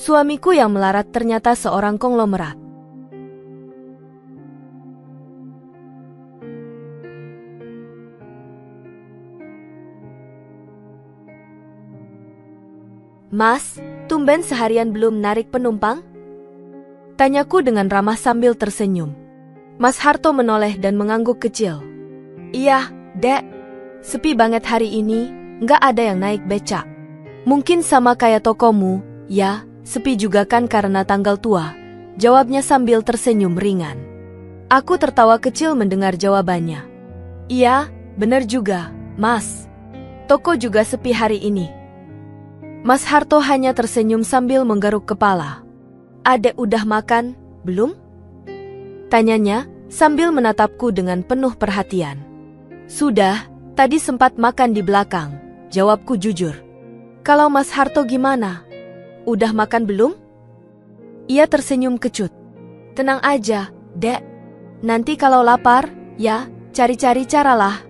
Suamiku yang melarat ternyata seorang konglomerat. Mas, tumben seharian belum narik penumpang? Tanyaku dengan ramah sambil tersenyum. Mas Harto menoleh dan mengangguk kecil. Iya, Dek. Sepi banget hari ini, nggak ada yang naik becak. Mungkin sama kayak tokomu, ya, sepi juga kan karena tanggal tua, jawabnya sambil tersenyum ringan. Aku tertawa kecil mendengar jawabannya. Iya, bener juga, Mas. Toko juga sepi hari ini. Mas Harto hanya tersenyum sambil menggaruk kepala. Adek udah makan, belum? Tanyanya, sambil menatapku dengan penuh perhatian. Sudah, tadi sempat makan di belakang, jawabku jujur. Kalau Mas Harto gimana? Udah makan belum? Ia tersenyum kecut. Tenang aja, Dek. Nanti kalau lapar, ya, cari-cari caralah.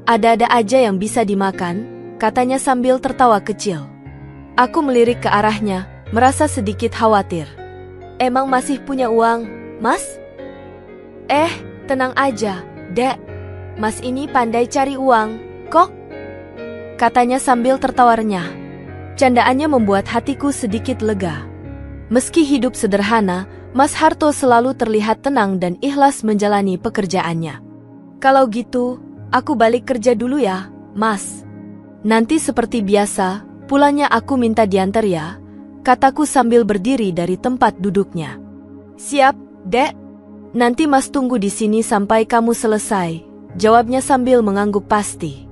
Ada-ada aja yang bisa dimakan, katanya sambil tertawa kecil. Aku melirik ke arahnya, merasa sedikit khawatir. Emang masih punya uang, Mas? Tenang aja, Dek. Mas ini pandai cari uang, kok? Katanya sambil tertawa renyah. Candaannya membuat hatiku sedikit lega. Meski hidup sederhana, Mas Harto selalu terlihat tenang dan ikhlas menjalani pekerjaannya. Kalau gitu, aku balik kerja dulu ya, Mas. Nanti seperti biasa, pulangnya aku minta diantar ya, kataku sambil berdiri dari tempat duduknya. Siap, Dek. Nanti Mas tunggu di sini sampai kamu selesai, jawabnya sambil mengangguk pasti.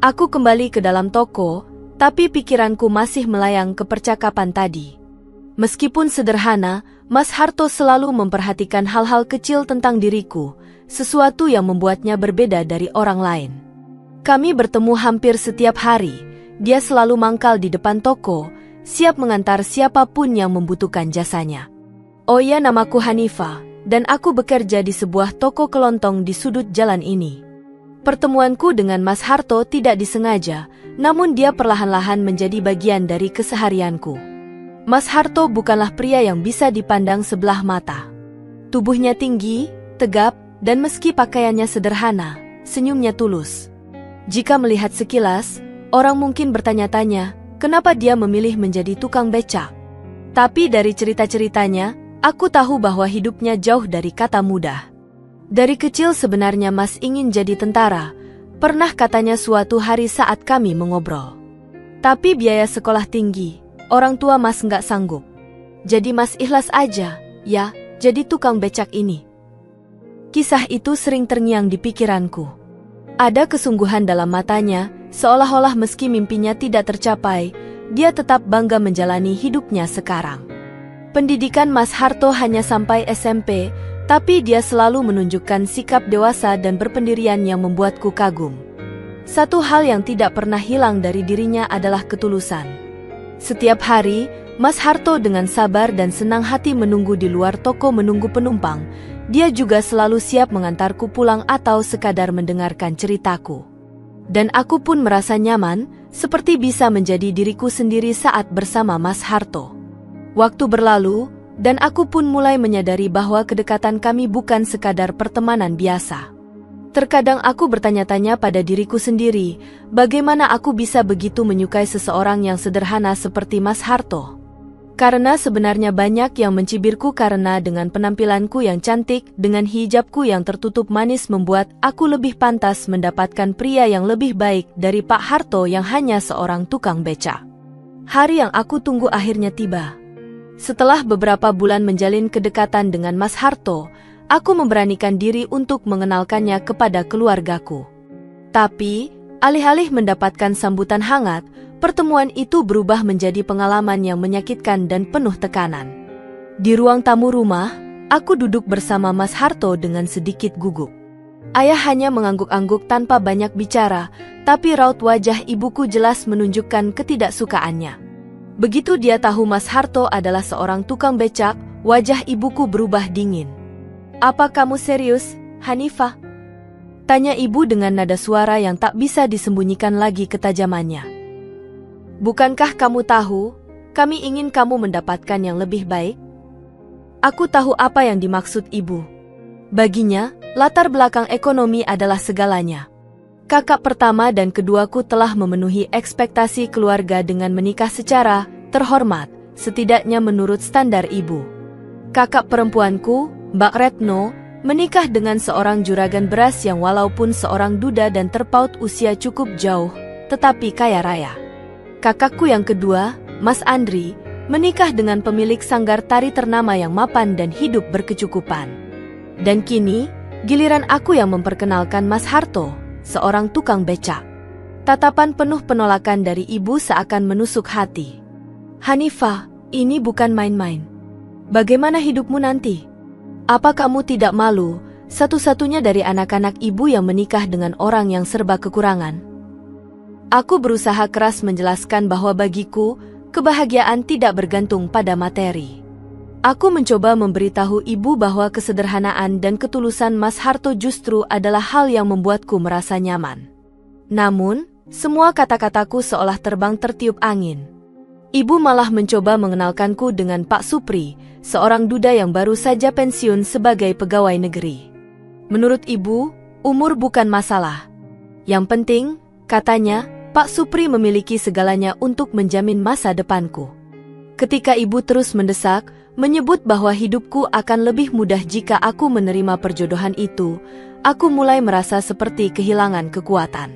Aku kembali ke dalam toko, tapi pikiranku masih melayang ke percakapan tadi. Meskipun sederhana, Mas Harto selalu memperhatikan hal-hal kecil tentang diriku, sesuatu yang membuatnya berbeda dari orang lain. Kami bertemu hampir setiap hari. Dia selalu mangkal di depan toko, siap mengantar siapapun yang membutuhkan jasanya. Oh iya, namaku Hanifa, dan aku bekerja di sebuah toko kelontong di sudut jalan ini. Pertemuanku dengan Mas Harto tidak disengaja, namun dia perlahan-lahan menjadi bagian dari keseharianku. Mas Harto bukanlah pria yang bisa dipandang sebelah mata. Tubuhnya tinggi, tegap, dan meski pakaiannya sederhana, senyumnya tulus. Jika melihat sekilas, orang mungkin bertanya-tanya, kenapa dia memilih menjadi tukang becak. Tapi dari cerita-ceritanya, aku tahu bahwa hidupnya jauh dari kata mudah. Dari kecil sebenarnya Mas ingin jadi tentara, pernah katanya suatu hari saat kami mengobrol. Tapi biaya sekolah tinggi, orang tua Mas nggak sanggup. Jadi Mas ikhlas aja, ya, jadi tukang becak ini. Kisah itu sering terngiang di pikiranku. Ada kesungguhan dalam matanya, seolah-olah meski mimpinya tidak tercapai, dia tetap bangga menjalani hidupnya sekarang. Pendidikan Mas Harto hanya sampai SMP, tapi dia selalu menunjukkan sikap dewasa dan berpendirian yang membuatku kagum. Satu hal yang tidak pernah hilang dari dirinya adalah ketulusan. Setiap hari, Mas Harto dengan sabar dan senang hati menunggu di luar toko menunggu penumpang. Dia juga selalu siap mengantarku pulang atau sekadar mendengarkan ceritaku. Dan aku pun merasa nyaman, seperti bisa menjadi diriku sendiri saat bersama Mas Harto. Waktu berlalu, dan aku pun mulai menyadari bahwa kedekatan kami bukan sekadar pertemanan biasa. Terkadang aku bertanya-tanya pada diriku sendiri, bagaimana aku bisa begitu menyukai seseorang yang sederhana seperti Mas Harto. Karena sebenarnya banyak yang mencibirku karena dengan penampilanku yang cantik, dengan hijabku yang tertutup manis membuat aku lebih pantas mendapatkan pria yang lebih baik dari Pak Harto yang hanya seorang tukang becak. Hari yang aku tunggu akhirnya tiba. Setelah beberapa bulan menjalin kedekatan dengan Mas Harto, aku memberanikan diri untuk mengenalkannya kepada keluargaku. Tapi, alih-alih mendapatkan sambutan hangat, pertemuan itu berubah menjadi pengalaman yang menyakitkan dan penuh tekanan. Di ruang tamu rumah, aku duduk bersama Mas Harto dengan sedikit gugup. Ayah hanya mengangguk-angguk tanpa banyak bicara, tapi raut wajah ibuku jelas menunjukkan ketidaksukaannya. Begitu dia tahu Mas Harto adalah seorang tukang becak, wajah ibuku berubah dingin. "Apa kamu serius, Hanifah?" tanya ibu dengan nada suara yang tak bisa disembunyikan lagi ketajamannya. "Bukankah kamu tahu, Kami ingin kamu mendapatkan yang lebih baik. Aku tahu apa yang dimaksud ibu. Baginya, latar belakang ekonomi adalah segalanya. Kakak pertama dan keduaku telah memenuhi ekspektasi keluarga dengan menikah secara terhormat, setidaknya menurut standar ibu. Kakak perempuanku, Mbak Retno, menikah dengan seorang juragan beras yang walaupun seorang duda dan terpaut usia cukup jauh, tetapi kaya raya. Kakakku yang kedua, Mas Andri, menikah dengan pemilik sanggar tari ternama yang mapan dan hidup berkecukupan. Dan kini, giliran aku yang memperkenalkan Mas Harto, seorang tukang becak. Tatapan penuh penolakan dari ibu seakan menusuk hati. Hanifah, ini bukan main-main. Bagaimana hidupmu nanti? Apa kamu tidak malu, satu-satunya dari anak-anak ibu yang menikah dengan orang yang serba kekurangan? Aku berusaha keras menjelaskan bahwa bagiku, kebahagiaan tidak bergantung pada materi. Aku mencoba memberitahu ibu bahwa kesederhanaan dan ketulusan Mas Harto justru adalah hal yang membuatku merasa nyaman. Namun, semua kata-kataku seolah terbang tertiup angin. Ibu malah mencoba mengenalkanku dengan Pak Supri, seorang duda yang baru saja pensiun sebagai pegawai negeri. Menurut ibu, umur bukan masalah. Yang penting, katanya, Pak Supri memiliki segalanya untuk menjamin masa depanku. Ketika ibu terus mendesak, menyebut bahwa hidupku akan lebih mudah jika aku menerima perjodohan itu, aku mulai merasa seperti kehilangan kekuatan.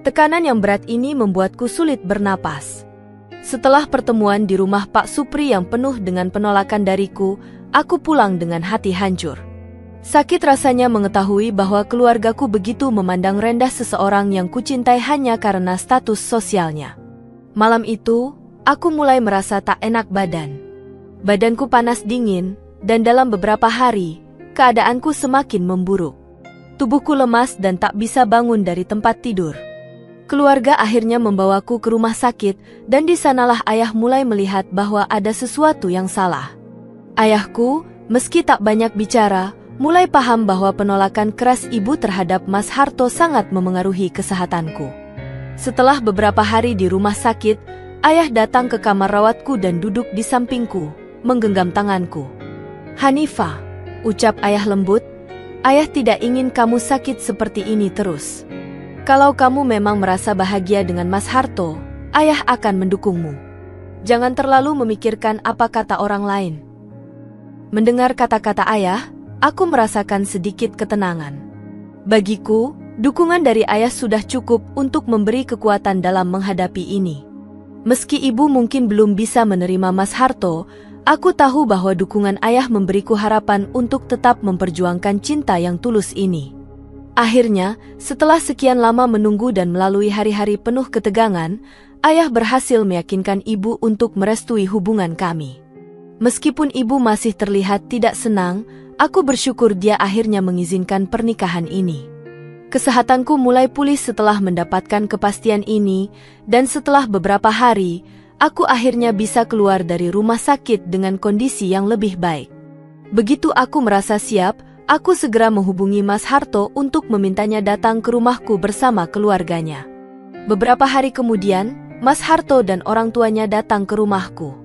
Tekanan yang berat ini membuatku sulit bernapas. Setelah pertemuan di rumah Pak Supri yang penuh dengan penolakan dariku, aku pulang dengan hati hancur. Sakit rasanya mengetahui bahwa keluargaku begitu memandang rendah seseorang yang kucintai hanya karena status sosialnya. Malam itu, aku mulai merasa tak enak badan. Badanku panas dingin, dan dalam beberapa hari, keadaanku semakin memburuk. Tubuhku lemas dan tak bisa bangun dari tempat tidur. Keluarga akhirnya membawaku ke rumah sakit, dan di sanalah ayah mulai melihat bahwa ada sesuatu yang salah. Ayahku, meski tak banyak bicara, mulai paham bahwa penolakan keras ibu terhadap Mas Harto sangat memengaruhi kesehatanku. Setelah beberapa hari di rumah sakit, ayah datang ke kamar rawatku dan duduk di sampingku, menggenggam tanganku. Hanifah, ucap ayah lembut, ayah tidak ingin kamu sakit seperti ini terus. Kalau kamu memang merasa bahagia dengan Mas Harto, ayah akan mendukungmu. Jangan terlalu memikirkan apa kata orang lain. Mendengar kata-kata ayah, aku merasakan sedikit ketenangan. Bagiku, dukungan dari ayah sudah cukup untuk memberi kekuatan dalam menghadapi ini. Meski ibu mungkin belum bisa menerima Mas Harto, aku tahu bahwa dukungan ayah memberiku harapan untuk tetap memperjuangkan cinta yang tulus ini. Akhirnya, setelah sekian lama menunggu dan melalui hari-hari penuh ketegangan, ayah berhasil meyakinkan ibu untuk merestui hubungan kami. Meskipun ibu masih terlihat tidak senang, aku bersyukur dia akhirnya mengizinkan pernikahan ini. Kesehatanku mulai pulih setelah mendapatkan kepastian ini, dan setelah beberapa hari, aku akhirnya bisa keluar dari rumah sakit dengan kondisi yang lebih baik. Begitu aku merasa siap, aku segera menghubungi Mas Harto untuk memintanya datang ke rumahku bersama keluarganya. Beberapa hari kemudian, Mas Harto dan orang tuanya datang ke rumahku.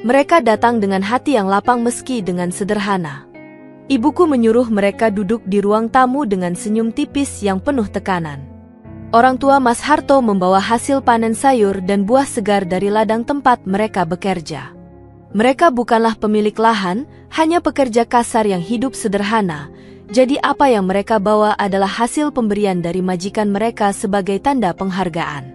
Mereka datang dengan hati yang lapang meski dengan sederhana. Ibuku menyuruh mereka duduk di ruang tamu dengan senyum tipis yang penuh tekanan. Orang tua Mas Harto membawa hasil panen sayur dan buah segar dari ladang tempat mereka bekerja. Mereka bukanlah pemilik lahan, hanya pekerja kasar yang hidup sederhana, jadi apa yang mereka bawa adalah hasil pemberian dari majikan mereka sebagai tanda penghargaan.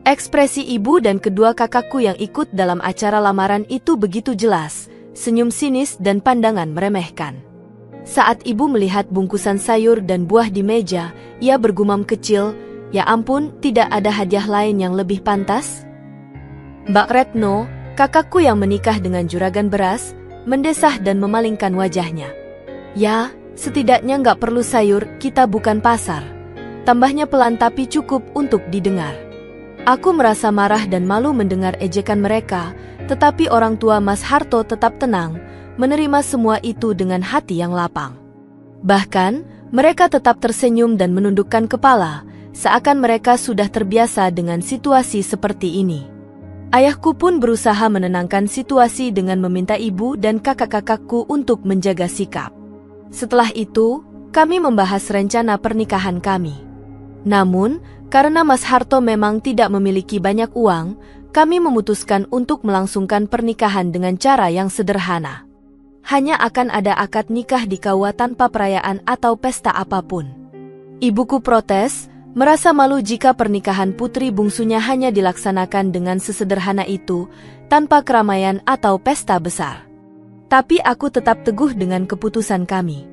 Ekspresi ibu dan kedua kakakku yang ikut dalam acara lamaran itu begitu jelas, senyum sinis dan pandangan meremehkan. Saat ibu melihat bungkusan sayur dan buah di meja, ia bergumam kecil, "Ya ampun, tidak ada hadiah lain yang lebih pantas?" Mbak Retno, kakakku yang menikah dengan juragan beras, mendesah dan memalingkan wajahnya. "Ya, setidaknya nggak perlu sayur, kita bukan pasar." Tambahnya pelan tapi cukup untuk didengar. Aku merasa marah dan malu mendengar ejekan mereka, tetapi orang tua Mas Harto tetap tenang, menerima semua itu dengan hati yang lapang. Bahkan, mereka tetap tersenyum dan menundukkan kepala, seakan mereka sudah terbiasa dengan situasi seperti ini. Ayahku pun berusaha menenangkan situasi dengan meminta ibu dan kakak-kakakku untuk menjaga sikap. Setelah itu, kami membahas rencana pernikahan kami. Namun, karena Mas Harto memang tidak memiliki banyak uang, kami memutuskan untuk melangsungkan pernikahan dengan cara yang sederhana. Hanya akan ada akad nikah di KUA tanpa perayaan atau pesta apapun. Ibuku protes, merasa malu jika pernikahan putri bungsunya hanya dilaksanakan dengan sesederhana itu, tanpa keramaian atau pesta besar. Tapi aku tetap teguh dengan keputusan kami.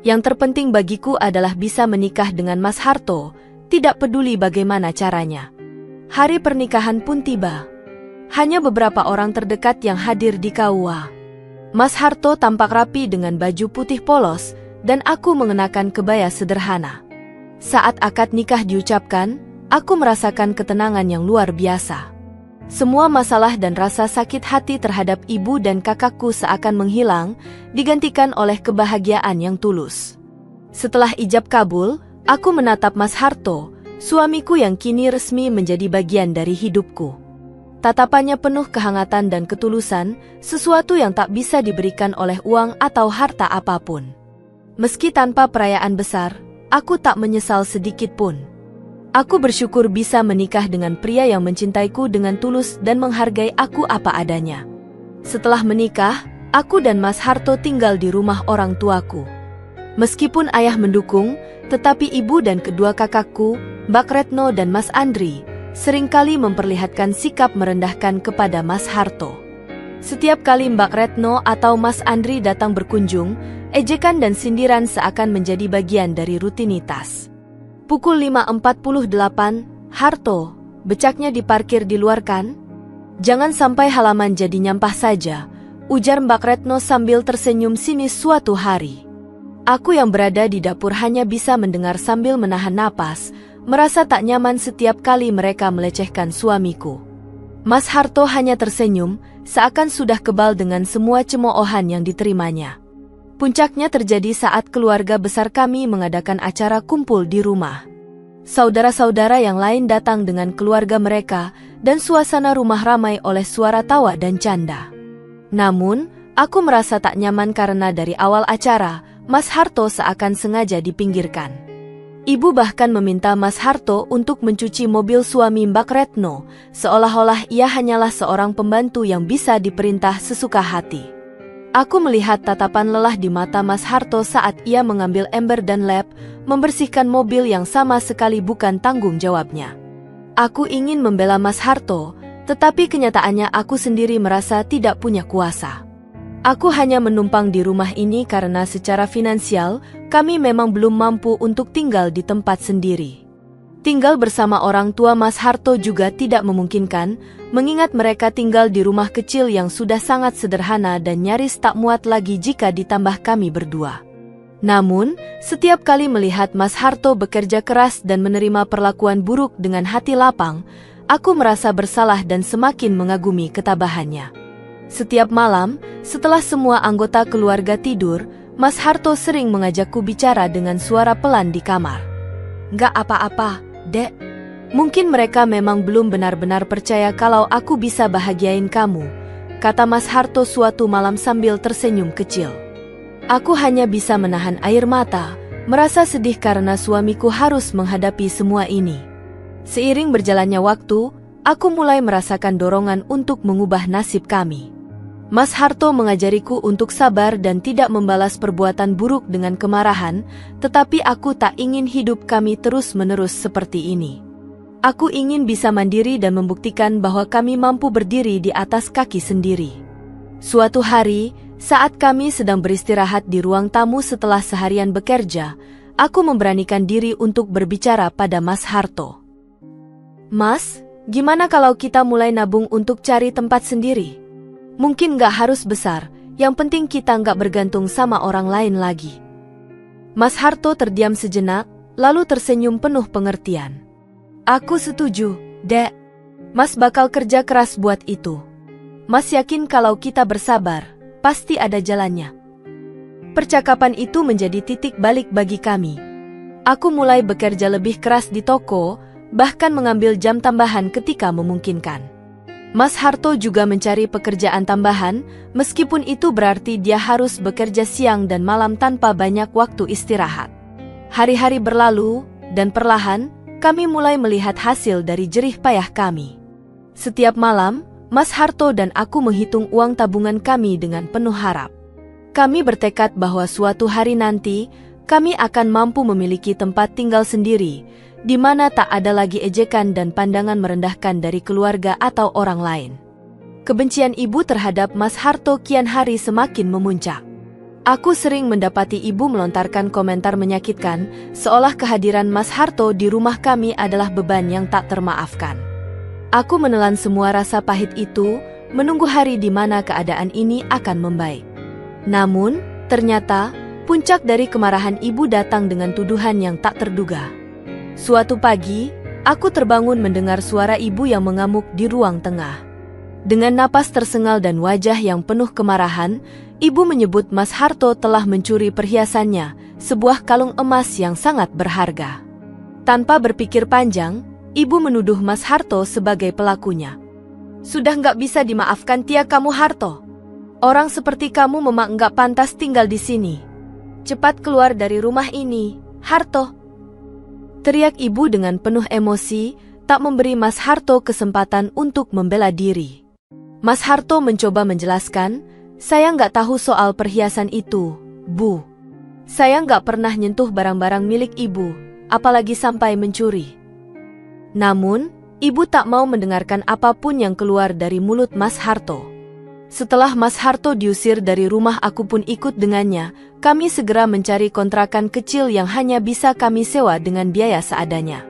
Yang terpenting bagiku adalah bisa menikah dengan Mas Harto, tidak peduli bagaimana caranya. Hari pernikahan pun tiba. Hanya beberapa orang terdekat yang hadir di KUA. Mas Harto tampak rapi dengan baju putih polos, dan aku mengenakan kebaya sederhana. Saat akad nikah diucapkan, aku merasakan ketenangan yang luar biasa. Semua masalah dan rasa sakit hati terhadap ibu dan kakakku seakan menghilang, digantikan oleh kebahagiaan yang tulus. Setelah ijab kabul, aku menatap Mas Harto, suamiku yang kini resmi menjadi bagian dari hidupku. Tatapannya penuh kehangatan dan ketulusan, sesuatu yang tak bisa diberikan oleh uang atau harta apapun. Meski tanpa perayaan besar, aku tak menyesal sedikit pun. Aku bersyukur bisa menikah dengan pria yang mencintaiku dengan tulus dan menghargai aku apa adanya. Setelah menikah, aku dan Mas Harto tinggal di rumah orang tuaku. Meskipun ayah mendukung, tetapi ibu dan kedua kakakku, Mbak Retno dan Mas Andri, seringkali memperlihatkan sikap merendahkan kepada Mas Harto. Setiap kali Mbak Retno atau Mas Andri datang berkunjung, ejekan dan sindiran seakan menjadi bagian dari rutinitas. Pukul 5.48, Harto, becaknya diparkir di luar kan? Jangan sampai halaman jadi nyampah saja, ujar Mbak Retno sambil tersenyum sinis suatu hari. Aku yang berada di dapur hanya bisa mendengar sambil menahan napas, merasa tak nyaman setiap kali mereka melecehkan suamiku. Mas Harto hanya tersenyum, seakan sudah kebal dengan semua cemoohan yang diterimanya. Puncaknya terjadi saat keluarga besar kami mengadakan acara kumpul di rumah. Saudara-saudara yang lain datang dengan keluarga mereka, dan suasana rumah ramai oleh suara tawa dan canda. Namun, aku merasa tak nyaman karena dari awal acara, Mas Harto seakan sengaja dipinggirkan. Ibu bahkan meminta Mas Harto untuk mencuci mobil suami Mbak Retno, seolah-olah ia hanyalah seorang pembantu yang bisa diperintah sesuka hati. Aku melihat tatapan lelah di mata Mas Harto saat ia mengambil ember dan lap, membersihkan mobil yang sama sekali bukan tanggung jawabnya. Aku ingin membela Mas Harto, tetapi kenyataannya aku sendiri merasa tidak punya kuasa. Aku hanya menumpang di rumah ini karena secara finansial, kami memang belum mampu untuk tinggal di tempat sendiri. Tinggal bersama orang tua Mas Harto juga tidak memungkinkan, mengingat mereka tinggal di rumah kecil yang sudah sangat sederhana dan nyaris tak muat lagi jika ditambah kami berdua. Namun, setiap kali melihat Mas Harto bekerja keras dan menerima perlakuan buruk dengan hati lapang, aku merasa bersalah dan semakin mengagumi ketabahannya. Setiap malam, setelah semua anggota keluarga tidur, Mas Harto sering mengajakku bicara dengan suara pelan di kamar. "Gak apa-apa, Dek. Mungkin mereka memang belum benar-benar percaya kalau aku bisa bahagiain kamu," kata Mas Harto suatu malam sambil tersenyum kecil. Aku hanya bisa menahan air mata, merasa sedih karena suamiku harus menghadapi semua ini. Seiring berjalannya waktu, aku mulai merasakan dorongan untuk mengubah nasib kami. Mas Harto mengajariku untuk sabar dan tidak membalas perbuatan buruk dengan kemarahan, tetapi aku tak ingin hidup kami terus-menerus seperti ini. Aku ingin bisa mandiri dan membuktikan bahwa kami mampu berdiri di atas kaki sendiri. Suatu hari, saat kami sedang beristirahat di ruang tamu setelah seharian bekerja, aku memberanikan diri untuk berbicara pada Mas Harto. "Mas, gimana kalau kita mulai nabung untuk cari tempat sendiri? Mungkin gak harus besar, yang penting kita gak bergantung sama orang lain lagi." Mas Harto terdiam sejenak, lalu tersenyum penuh pengertian. "Aku setuju, Dek. Mas bakal kerja keras buat itu. Mas yakin kalau kita bersabar, pasti ada jalannya." Percakapan itu menjadi titik balik bagi kami. Aku mulai bekerja lebih keras di toko, bahkan mengambil jam tambahan ketika memungkinkan. Mas Harto juga mencari pekerjaan tambahan, meskipun itu berarti dia harus bekerja siang dan malam tanpa banyak waktu istirahat. Hari-hari berlalu, dan perlahan, kami mulai melihat hasil dari jerih payah kami. Setiap malam, Mas Harto dan aku menghitung uang tabungan kami dengan penuh harap. Kami bertekad bahwa suatu hari nanti, kami akan mampu memiliki tempat tinggal sendiri, di mana tak ada lagi ejekan dan pandangan merendahkan dari keluarga atau orang lain. Kebencian ibu terhadap Mas Harto kian hari semakin memuncak. Aku sering mendapati ibu melontarkan komentar menyakitkan, seolah kehadiran Mas Harto di rumah kami adalah beban yang tak termaafkan. Aku menelan semua rasa pahit itu, menunggu hari di mana keadaan ini akan membaik. Namun, ternyata, puncak dari kemarahan ibu datang dengan tuduhan yang tak terduga. Suatu pagi, aku terbangun mendengar suara ibu yang mengamuk di ruang tengah. Dengan napas tersengal dan wajah yang penuh kemarahan, ibu menyebut Mas Harto telah mencuri perhiasannya, sebuah kalung emas yang sangat berharga. Tanpa berpikir panjang, ibu menuduh Mas Harto sebagai pelakunya. Sudah nggak bisa dimaafkan Tia kamu Harto. Orang seperti kamu memang nggak pantas tinggal di sini. Cepat keluar dari rumah ini, Harto. Teriak ibu dengan penuh emosi, tak memberi Mas Harto kesempatan untuk membela diri. Mas Harto mencoba menjelaskan, saya nggak tahu soal perhiasan itu, Bu. Saya nggak pernah nyentuh barang-barang milik ibu, apalagi sampai mencuri. Namun, ibu tak mau mendengarkan apapun yang keluar dari mulut Mas Harto. Setelah Mas Harto diusir dari rumah, aku pun ikut dengannya. Kami segera mencari kontrakan kecil yang hanya bisa kami sewa dengan biaya seadanya.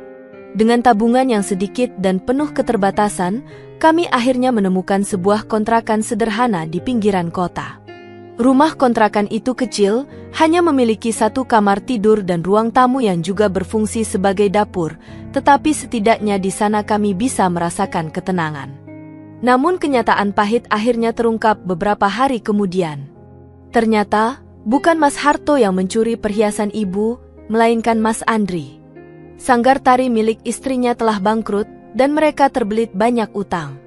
Dengan tabungan yang sedikit dan penuh keterbatasan, kami akhirnya menemukan sebuah kontrakan sederhana di pinggiran kota. Rumah kontrakan itu kecil, hanya memiliki satu kamar tidur dan ruang tamu yang juga berfungsi sebagai dapur, tetapi setidaknya di sana kami bisa merasakan ketenangan. Namun kenyataan pahit akhirnya terungkap beberapa hari kemudian. Ternyata, bukan Mas Harto yang mencuri perhiasan ibu, melainkan Mas Andri. Sanggar tari milik istrinya telah bangkrut, dan mereka terbelit banyak utang.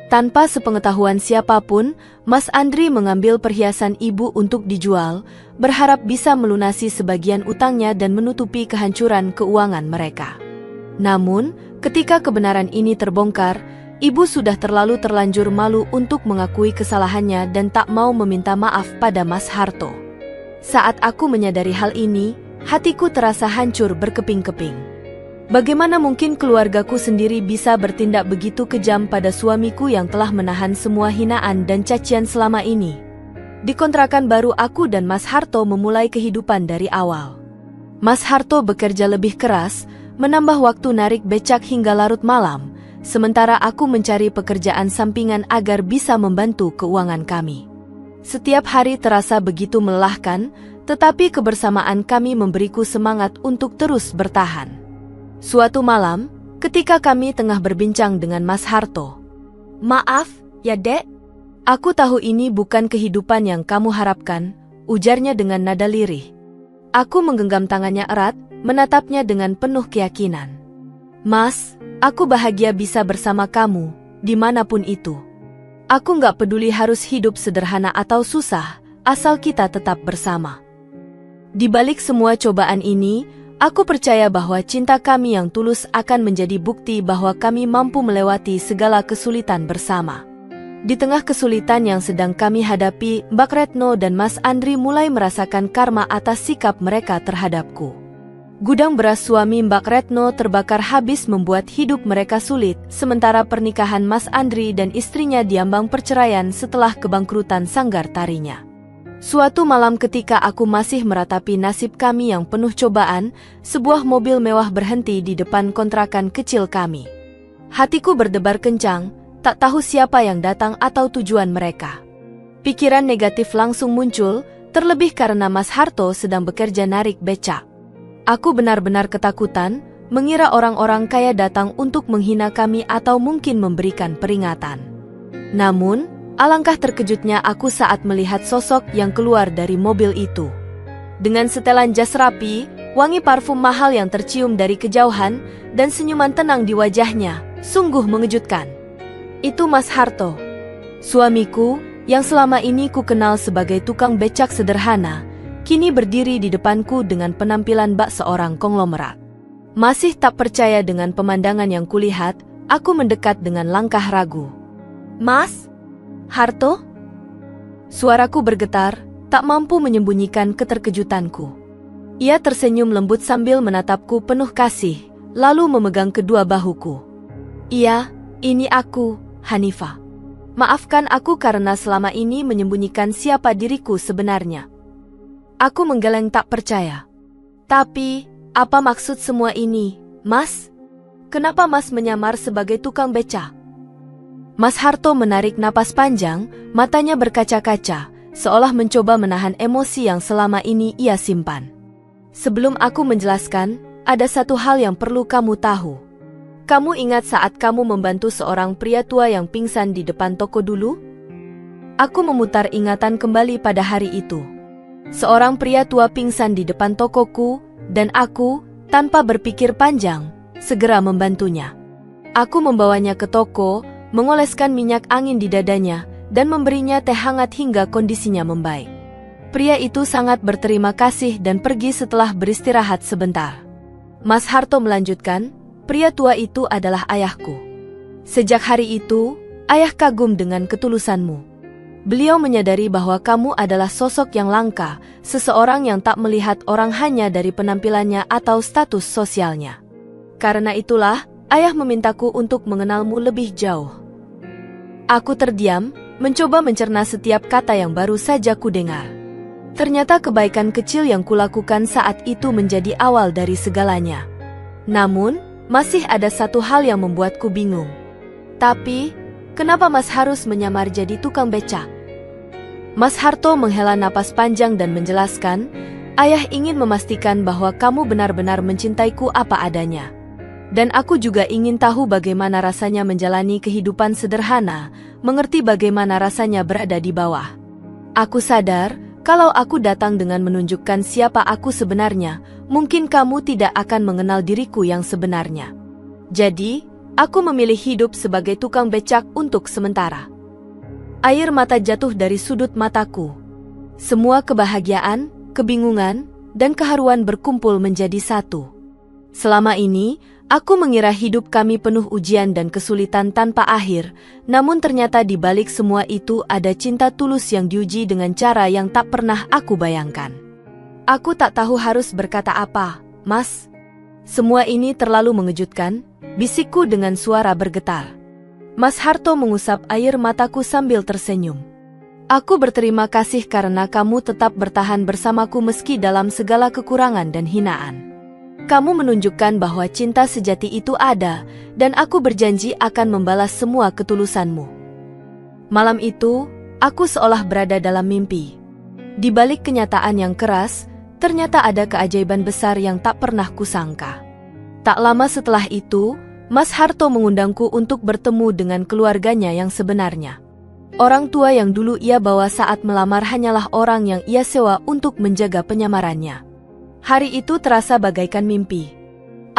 Tanpa sepengetahuan siapapun, Mas Andri mengambil perhiasan ibu untuk dijual, berharap bisa melunasi sebagian utangnya dan menutupi kehancuran keuangan mereka. Namun, ketika kebenaran ini terbongkar, ibu sudah terlanjur malu untuk mengakui kesalahannya dan tak mau meminta maaf pada Mas Harto. Saat aku menyadari hal ini, hatiku terasa hancur berkeping-keping. Bagaimana mungkin keluargaku sendiri bisa bertindak begitu kejam pada suamiku yang telah menahan semua hinaan dan cacian selama ini? Di kontrakan baru, aku dan Mas Harto memulai kehidupan dari awal. Mas Harto bekerja lebih keras, menambah waktu narik becak hingga larut malam, sementara aku mencari pekerjaan sampingan agar bisa membantu keuangan kami. Setiap hari terasa begitu melelahkan, tetapi kebersamaan kami memberiku semangat untuk terus bertahan. Suatu malam, ketika kami tengah berbincang dengan Mas Harto, "Maaf, ya Dek. Aku tahu ini bukan kehidupan yang kamu harapkan," ujarnya dengan nada lirih. Aku menggenggam tangannya erat, menatapnya dengan penuh keyakinan. "Mas, aku bahagia bisa bersama kamu, dimanapun itu. Aku nggak peduli harus hidup sederhana atau susah, asal kita tetap bersama." Di balik semua cobaan ini, aku percaya bahwa cinta kami yang tulus akan menjadi bukti bahwa kami mampu melewati segala kesulitan bersama. Di tengah kesulitan yang sedang kami hadapi, Mbak Retno dan Mas Andri mulai merasakan karma atas sikap mereka terhadapku. Gudang beras suami Mbak Retno terbakar habis membuat hidup mereka sulit, sementara pernikahan Mas Andri dan istrinya diambang perceraian setelah kebangkrutan sanggar tarinya. Suatu malam ketika aku masih meratapi nasib kami yang penuh cobaan, sebuah mobil mewah berhenti di depan kontrakan kecil kami. Hatiku berdebar kencang, tak tahu siapa yang datang atau tujuan mereka. Pikiran negatif langsung muncul, terlebih karena Mas Harto sedang bekerja narik becak. Aku benar-benar ketakutan, mengira orang-orang kaya datang untuk menghina kami atau mungkin memberikan peringatan. Namun, alangkah terkejutnya aku saat melihat sosok yang keluar dari mobil itu. Dengan setelan jas rapi, wangi parfum mahal yang tercium dari kejauhan, dan senyuman tenang di wajahnya, sungguh mengejutkan. Itu Mas Harto, suamiku, yang selama ini ku kenal sebagai tukang becak sederhana, kini berdiri di depanku dengan penampilan bak seorang konglomerat. Masih tak percaya dengan pemandangan yang kulihat, aku mendekat dengan langkah ragu. Mas Harto? Suaraku bergetar, tak mampu menyembunyikan keterkejutanku. Ia tersenyum lembut sambil menatapku penuh kasih, lalu memegang kedua bahuku. Iya, ini aku, Hanifah. Maafkan aku karena selama ini menyembunyikan siapa diriku sebenarnya. Aku menggeleng tak percaya. Tapi, apa maksud semua ini, Mas? Kenapa Mas menyamar sebagai tukang beca? Mas Harto menarik napas panjang, matanya berkaca-kaca, seolah mencoba menahan emosi yang selama ini ia simpan. Sebelum aku menjelaskan, ada satu hal yang perlu kamu tahu. Kamu ingat saat kamu membantu seorang pria tua yang pingsan di depan toko dulu? Aku memutar ingatan kembali pada hari itu. Seorang pria tua pingsan di depan tokoku, dan aku, tanpa berpikir panjang, segera membantunya. Aku membawanya ke toko, mengoleskan minyak angin di dadanya, dan memberinya teh hangat hingga kondisinya membaik. Pria itu sangat berterima kasih dan pergi setelah beristirahat sebentar. Mas Harto melanjutkan, pria tua itu adalah ayahku. Sejak hari itu, ayah kagum dengan ketulusanmu. Beliau menyadari bahwa kamu adalah sosok yang langka, seseorang yang tak melihat orang hanya dari penampilannya atau status sosialnya. Karena itulah, ayah memintaku untuk mengenalmu lebih jauh. Aku terdiam, mencoba mencerna setiap kata yang baru saja kudengar. Ternyata kebaikan kecil yang kulakukan saat itu menjadi awal dari segalanya. Namun, masih ada satu hal yang membuatku bingung. Tapi, kenapa Mas harus menyamar jadi tukang becak? Mas Harto menghela napas panjang dan menjelaskan, ayah ingin memastikan bahwa kamu benar-benar mencintaiku apa adanya. Dan aku juga ingin tahu bagaimana rasanya menjalani kehidupan sederhana, mengerti bagaimana rasanya berada di bawah. Aku sadar, kalau aku datang dengan menunjukkan siapa aku sebenarnya, mungkin kamu tidak akan mengenal diriku yang sebenarnya. Jadi, aku memilih hidup sebagai tukang becak untuk sementara. Air mata jatuh dari sudut mataku. Semua kebahagiaan, kebingungan, dan keharuan berkumpul menjadi satu. Selama ini, aku mengira hidup kami penuh ujian dan kesulitan tanpa akhir, namun ternyata di balik semua itu ada cinta tulus yang diuji dengan cara yang tak pernah aku bayangkan. Aku tak tahu harus berkata apa, Mas. Semua ini terlalu mengejutkan, bisikku dengan suara bergetar. Mas Harto mengusap air mataku sambil tersenyum. Aku berterima kasih karena kamu tetap bertahan bersamaku meski dalam segala kekurangan dan hinaan. Kamu menunjukkan bahwa cinta sejati itu ada, dan aku berjanji akan membalas semua ketulusanmu. Malam itu, aku seolah berada dalam mimpi. Di balik kenyataan yang keras, ternyata ada keajaiban besar yang tak pernah kusangka. Tak lama setelah itu, Mas Harto mengundangku untuk bertemu dengan keluarganya yang sebenarnya. Orang tua yang dulu ia bawa saat melamar hanyalah orang yang ia sewa untuk menjaga penyamarannya. Hari itu terasa bagaikan mimpi.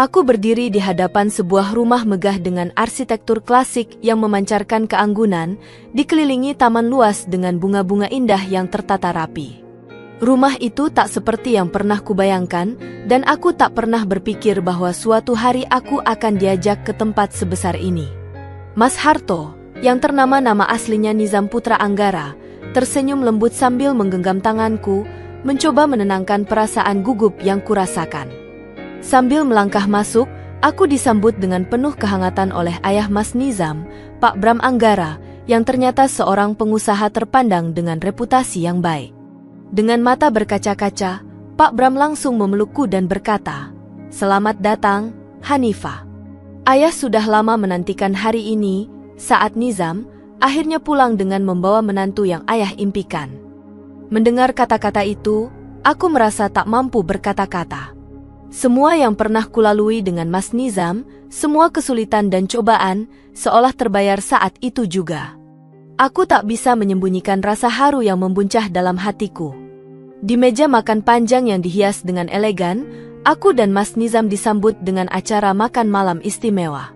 Aku berdiri di hadapan sebuah rumah megah dengan arsitektur klasik yang memancarkan keanggunan, dikelilingi taman luas dengan bunga-bunga indah yang tertata rapi. Rumah itu tak seperti yang pernah kubayangkan, dan aku tak pernah berpikir bahwa suatu hari aku akan diajak ke tempat sebesar ini. Mas Harto, yang ternama nama aslinya Nizam Putra Anggara, tersenyum lembut sambil menggenggam tanganku, mencoba menenangkan perasaan gugup yang kurasakan. Sambil melangkah masuk, aku disambut dengan penuh kehangatan oleh ayah Mas Nizam, Pak Bram Anggara, yang ternyata seorang pengusaha terpandang dengan reputasi yang baik. Dengan mata berkaca-kaca, Pak Bram langsung memelukku dan berkata, "Selamat datang, Hanifah. Ayah sudah lama menantikan hari ini." Saat Nizam akhirnya pulang dengan membawa menantu yang ayah impikan. Mendengar kata-kata itu, aku merasa tak mampu berkata-kata. Semua yang pernah kulalui dengan Mas Nizam, semua kesulitan dan cobaan, seolah terbayar saat itu juga. Aku tak bisa menyembunyikan rasa haru yang membuncah dalam hatiku. Di meja makan panjang yang dihias dengan elegan, aku dan Mas Nizam disambut dengan acara makan malam istimewa.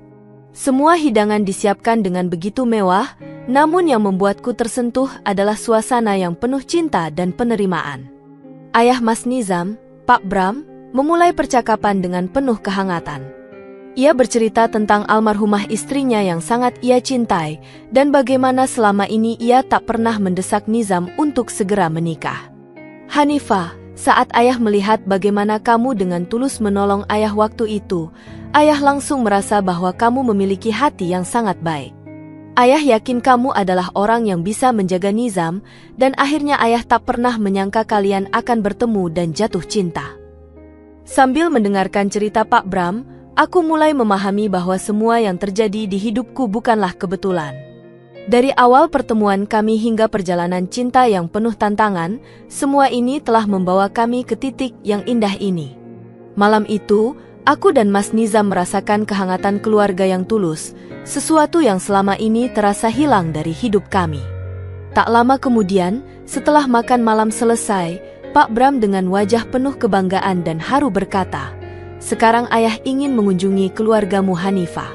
Semua hidangan disiapkan dengan begitu mewah, namun yang membuatku tersentuh adalah suasana yang penuh cinta dan penerimaan. Ayah Mas Nizam, Pak Bram, memulai percakapan dengan penuh kehangatan. Ia bercerita tentang almarhumah istrinya yang sangat ia cintai, dan bagaimana selama ini ia tak pernah mendesak Nizam untuk segera menikah. Hanifah, saat ayah melihat bagaimana kamu dengan tulus menolong ayah waktu itu, ayah langsung merasa bahwa kamu memiliki hati yang sangat baik. Ayah yakin kamu adalah orang yang bisa menjaga Nizam, dan akhirnya ayah tak pernah menyangka kalian akan bertemu dan jatuh cinta. Sambil mendengarkan cerita Pak Bram, aku mulai memahami bahwa semua yang terjadi di hidupku bukanlah kebetulan. Dari awal pertemuan kami hingga perjalanan cinta yang penuh tantangan, semua ini telah membawa kami ke titik yang indah ini. Malam itu, aku dan Mas Nizam merasakan kehangatan keluarga yang tulus, sesuatu yang selama ini terasa hilang dari hidup kami. Tak lama kemudian, setelah makan malam selesai, Pak Bram dengan wajah penuh kebanggaan dan haru berkata, "Sekarang ayah ingin mengunjungi keluargamu Hanifah.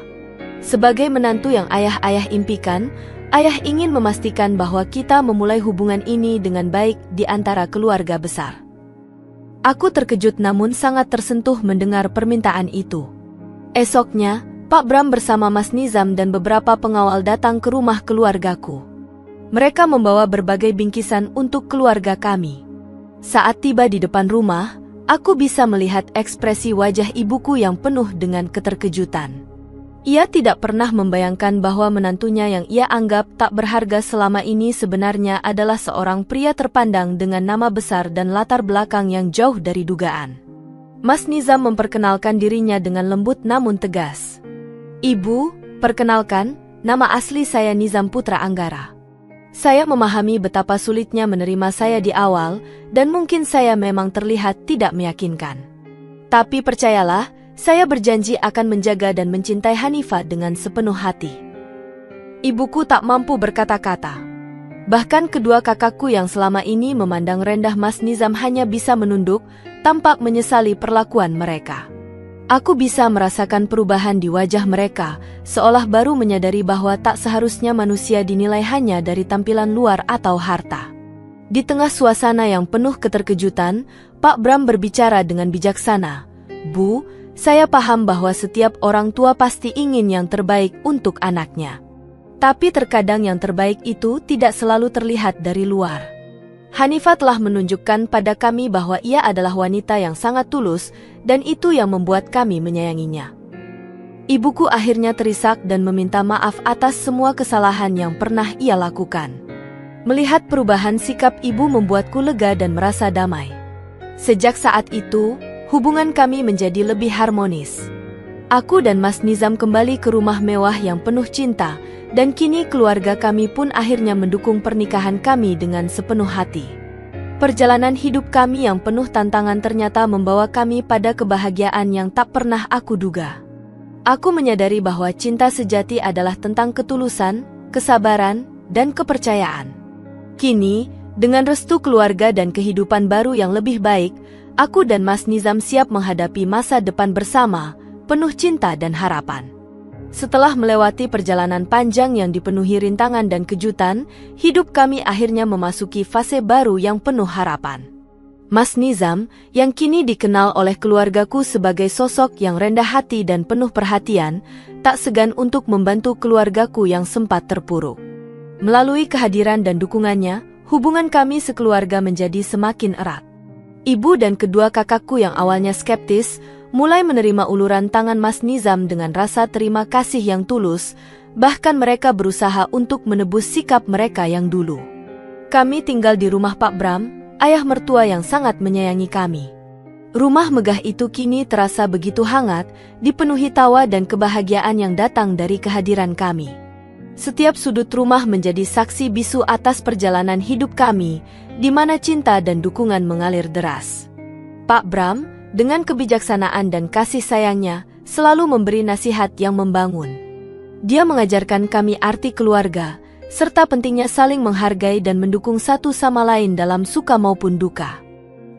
Sebagai menantu yang ayah impikan, ayah ingin memastikan bahwa kita memulai hubungan ini dengan baik di antara keluarga besar." Aku terkejut namun sangat tersentuh mendengar permintaan itu. Esoknya, Pak Bram bersama Mas Nizam dan beberapa pengawal datang ke rumah keluargaku. Mereka membawa berbagai bingkisan untuk keluarga kami. Saat tiba di depan rumah, aku bisa melihat ekspresi wajah ibuku yang penuh dengan keterkejutan. Ia tidak pernah membayangkan bahwa menantunya yang ia anggap tak berharga selama ini sebenarnya adalah seorang pria terpandang dengan nama besar dan latar belakang yang jauh dari dugaan. Mas Nizam memperkenalkan dirinya dengan lembut namun tegas. "Ibu, perkenalkan, nama asli saya Nizam Putra Anggara. Saya memahami betapa sulitnya menerima saya di awal, dan mungkin saya memang terlihat tidak meyakinkan. Tapi percayalah, saya berjanji akan menjaga dan mencintai Hanifah dengan sepenuh hati." Ibuku tak mampu berkata-kata. Bahkan kedua kakakku yang selama ini memandang rendah Mas Nizam hanya bisa menunduk, tampak menyesali perlakuan mereka. Aku bisa merasakan perubahan di wajah mereka, seolah baru menyadari bahwa tak seharusnya manusia dinilai hanya dari tampilan luar atau harta. Di tengah suasana yang penuh keterkejutan, Pak Bram berbicara dengan bijaksana. "Bu, saya paham bahwa setiap orang tua pasti ingin yang terbaik untuk anaknya. Tapi terkadang yang terbaik itu tidak selalu terlihat dari luar. Hanifah telah menunjukkan pada kami bahwa ia adalah wanita yang sangat tulus, dan itu yang membuat kami menyayanginya." Ibuku akhirnya terisak dan meminta maaf atas semua kesalahan yang pernah ia lakukan. Melihat perubahan sikap ibu membuatku lega dan merasa damai. Sejak saat itu, hubungan kami menjadi lebih harmonis. Aku dan Mas Nizam kembali ke rumah mewah yang penuh cinta, dan kini keluarga kami pun akhirnya mendukung pernikahan kami dengan sepenuh hati. Perjalanan hidup kami yang penuh tantangan ternyata membawa kami pada kebahagiaan yang tak pernah aku duga. Aku menyadari bahwa cinta sejati adalah tentang ketulusan, kesabaran, dan kepercayaan. Kini, dengan restu keluarga dan kehidupan baru yang lebih baik, aku dan Mas Nizam siap menghadapi masa depan bersama, penuh cinta dan harapan. Setelah melewati perjalanan panjang yang dipenuhi rintangan dan kejutan, hidup kami akhirnya memasuki fase baru yang penuh harapan. Mas Nizam, yang kini dikenal oleh keluargaku sebagai sosok yang rendah hati dan penuh perhatian, tak segan untuk membantu keluargaku yang sempat terpuruk. Melalui kehadiran dan dukungannya, hubungan kami sekeluarga menjadi semakin erat. Ibu dan kedua kakakku yang awalnya skeptis, mulai menerima uluran tangan Mas Nizam dengan rasa terima kasih yang tulus, bahkan mereka berusaha untuk menebus sikap mereka yang dulu. Kami tinggal di rumah Pak Bram, ayah mertua yang sangat menyayangi kami. Rumah megah itu kini terasa begitu hangat, dipenuhi tawa dan kebahagiaan yang datang dari kehadiran kami. Setiap sudut rumah menjadi saksi bisu atas perjalanan hidup kami, di mana cinta dan dukungan mengalir deras. Pak Bram, dengan kebijaksanaan dan kasih sayangnya, selalu memberi nasihat yang membangun. Dia mengajarkan kami arti keluarga, serta pentingnya saling menghargai dan mendukung satu sama lain dalam suka maupun duka.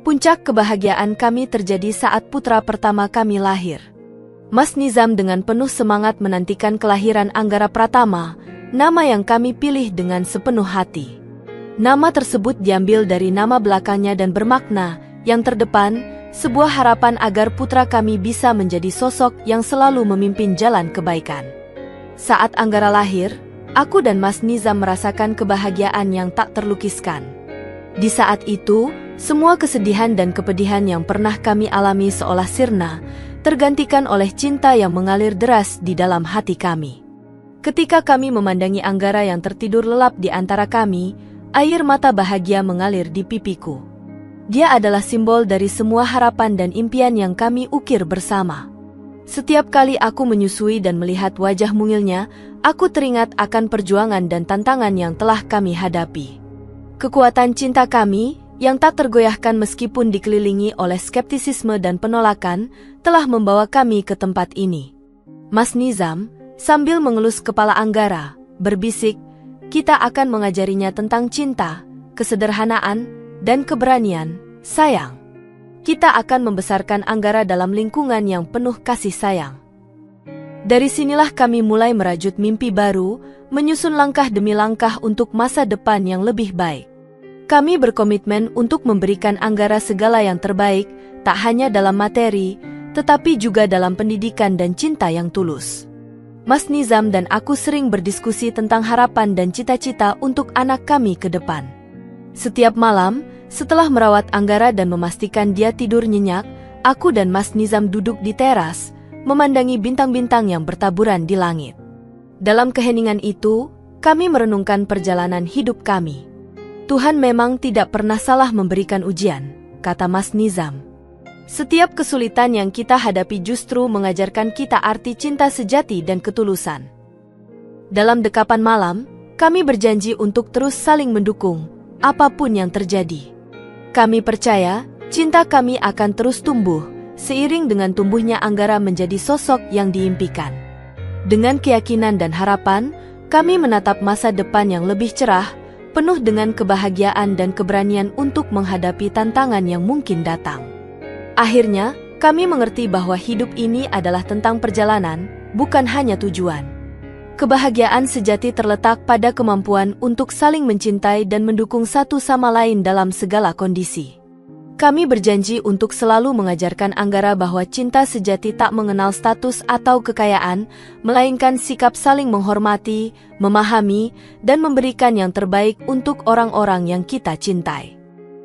Puncak kebahagiaan kami terjadi saat putra pertama kami lahir. Mas Nizam dengan penuh semangat menantikan kelahiran Anggara Pratama, nama yang kami pilih dengan sepenuh hati. Nama tersebut diambil dari nama belakangnya dan bermakna, yang terdepan, sebuah harapan agar putra kami bisa menjadi sosok yang selalu memimpin jalan kebaikan. Saat Anggara lahir, aku dan Mas Nizam merasakan kebahagiaan yang tak terlukiskan. Di saat itu, semua kesedihan dan kepedihan yang pernah kami alami seolah sirna, tergantikan oleh cinta yang mengalir deras di dalam hati kami. Ketika kami memandangi Anggara yang tertidur lelap di antara kami, air mata bahagia mengalir di pipiku. Dia adalah simbol dari semua harapan dan impian yang kami ukir bersama. Setiap kali aku menyusui dan melihat wajah mungilnya, aku teringat akan perjuangan dan tantangan yang telah kami hadapi. Kekuatan cinta kami, yang tak tergoyahkan meskipun dikelilingi oleh skeptisisme dan penolakan, telah membawa kami ke tempat ini. Mas Nizam, sambil mengelus kepala Anggara, berbisik, kita akan mengajarinya tentang cinta, kesederhanaan, dan keberanian, sayang. Kita akan membesarkan Anggara dalam lingkungan yang penuh kasih sayang. Dari sinilah kami mulai merajut mimpi baru, menyusun langkah demi langkah untuk masa depan yang lebih baik. Kami berkomitmen untuk memberikan Anggara segala yang terbaik, tak hanya dalam materi, tetapi juga dalam pendidikan dan cinta yang tulus. Mas Nizam dan aku sering berdiskusi tentang harapan dan cita-cita untuk anak kami ke depan. Setiap malam, setelah merawat Anggara dan memastikan dia tidur nyenyak, aku dan Mas Nizam duduk di teras, memandangi bintang-bintang yang bertaburan di langit. Dalam keheningan itu, kami merenungkan perjalanan hidup kami. Tuhan memang tidak pernah salah memberikan ujian, kata Mas Nizam. Setiap kesulitan yang kita hadapi justru mengajarkan kita arti cinta sejati dan ketulusan. Dalam dekapan malam, kami berjanji untuk terus saling mendukung, apapun yang terjadi. Kami percaya, cinta kami akan terus tumbuh, seiring dengan tumbuhnya Anggara menjadi sosok yang diimpikan. Dengan keyakinan dan harapan, kami menatap masa depan yang lebih cerah, penuh dengan kebahagiaan dan keberanian untuk menghadapi tantangan yang mungkin datang. Akhirnya, kami mengerti bahwa hidup ini adalah tentang perjalanan, bukan hanya tujuan. Kebahagiaan sejati terletak pada kemampuan untuk saling mencintai dan mendukung satu sama lain dalam segala kondisi. Kami berjanji untuk selalu mengajarkan Anggara bahwa cinta sejati tak mengenal status atau kekayaan, melainkan sikap saling menghormati, memahami, dan memberikan yang terbaik untuk orang-orang yang kita cintai.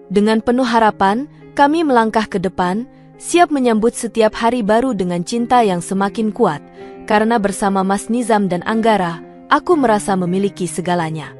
Dengan penuh harapan, kami melangkah ke depan, siap menyambut setiap hari baru dengan cinta yang semakin kuat, karena bersama Mas Nizam dan Anggara, aku merasa memiliki segalanya.